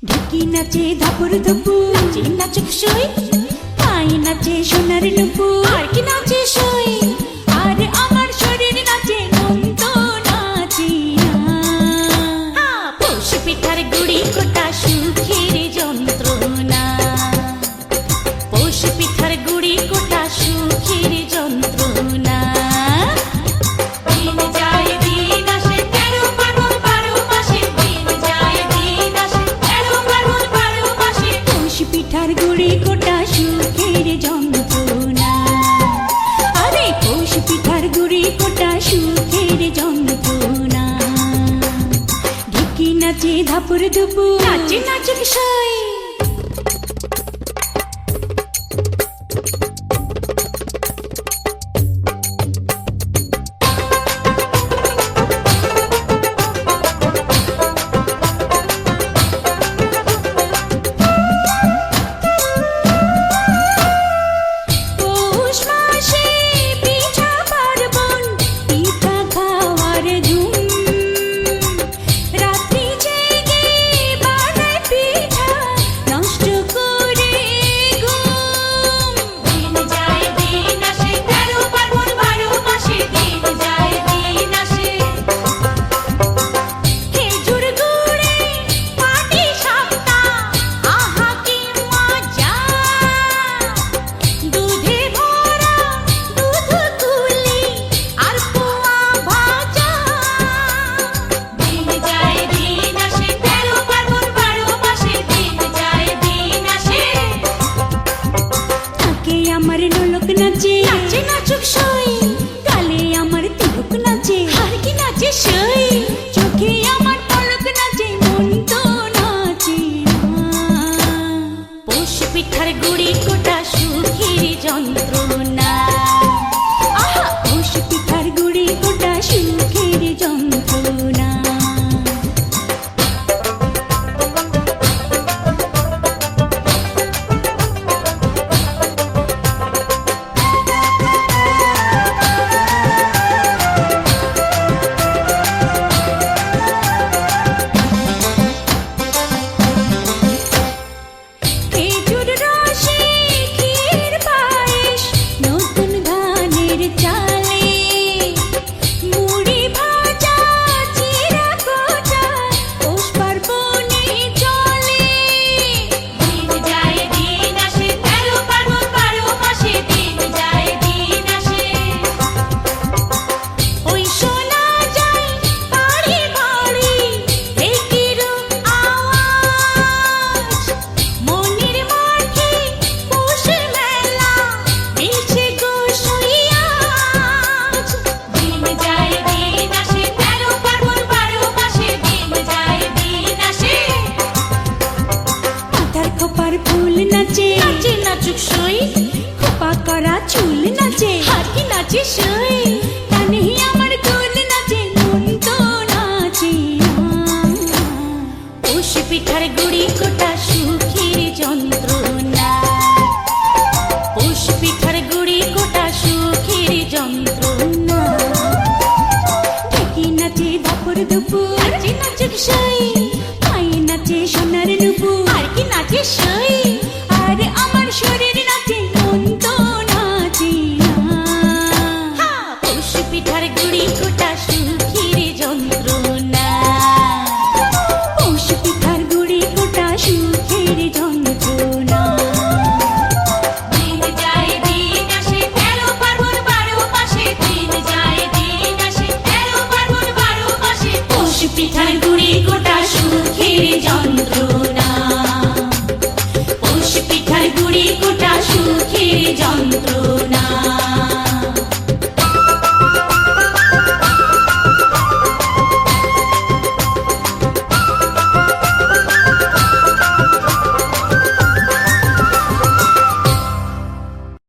ঢেকি নাচে ধাপুর ধুপুর, নাচে নাচুক সই, পায়ে নাচে সোনার নুপুর, আর কি নাচে সই, আর আমার শরীর নাচে, মন তো নাচে না। পৌষ পিঠার গুড়ি কোটা সুখের যন্ত্রণা, পৌষ পিঠার গুড়ি কোটা সুখের যন্ত্রণা। দিন যায় দিন আসে, 13 পার্বণ 12 মাসে, দিন যায় দিন আসে, 13 পার্বণ 12 মাসে। পৌষ পিঠার গুড়ি কোটা সুখের যন্ত্রণা, আরে পৌষ পিঠার গুড়ি কোটা সুখের যন্ত্রণা। ঢেকি নাচে ধাপুর ধুপুর, নাচে নাচুক সই। পৌষ মাসে পিঠা পার্বণ, পিঠা খাওয়ার ধুম, রাত্রি জেগে বানায় পিঠা, নষ্ট করে ঘুম। দিন যায় দিন আসে, 13 পার্বণ 12 মাসে, দিন যায় দিন আসে। খেজুর গুড়ে পাটি সাপটা, আহা কি মজা, দুধে ভরা দুধ কুলি, আর পোয়া ভাজা। দিন যায় দিন আসে, 13 পার্বণ 12 মাসে, দিন যায় দিন আসে। থাকে আমার নোলক নাচে, নাচে নাচুক সই, গালে আমার তিলক নাচে, আর কি নাচে সই, চোখে আমার পলক নাচে, মন তো নাচে না। পৌষ পিঠার গুড়ি কোটা সুখের যন্ত্রণা, আহা পৌষ পিঠার গুড়ি কোটা সুখের যন্ত্রণা। খেজুর রসে ক্ষীর পায়েস, নতুন ধানের চালে, মুড়ি ভাজা চিরা কোটা, পৌষ পার্বণে চলে। দিন যায় দিন আসে, 13 পার্বণ 12 মাসে, দিন যায় দিন আসে। ওই শোনা যায় বাড়ি বাড়ি ঢেকির আওয়াজ, মনের মাঝে পৌষ মেলা, মিলছে গো সইয়াজ। দিন যায় দিন আসে, 13 পার্বণ 12 মাসে, দিন যায় দিন আসে। মাথার খোপার ফুল নাচে, নাচে নাচুক সই, খোপা করা চুল নাচে, আর কি নাচে সই, কানে আমার কুল নাচে, মন তো নাচে না। পৌষ পিঠার গুড়ি কোটা সুখের যন্ত্রণা, পৌষ পিঠার গুড়ি কোটা সুখের যন্ত্রণা। ঢেকি নাচে ধাপুর ধুপুর, নাচে নাচুক সই, পায়ে নাচে সোনার নুপুর, আর কি নাচে সই, আর আমার শরীর নাচে, মন তো নাচে না। পৌষ পিঠার গুড়ি কোটা সুখের যন্ত্রণা, পৌষ পিঠার গুড়ি কোটা সুখের যন্ত্রণা। দিন যায় দিন আসে, 13 পার্বণ 12 মাসে, দিন যায় দিন আসে, 13 পার্বণ 12 মাসে। পৌষ পিঠার গুড়ি কোটা সুখের যন্ত্রণা, পৌষ পিঠার গুড়ি কোটা সুখের যন্ত্রণা।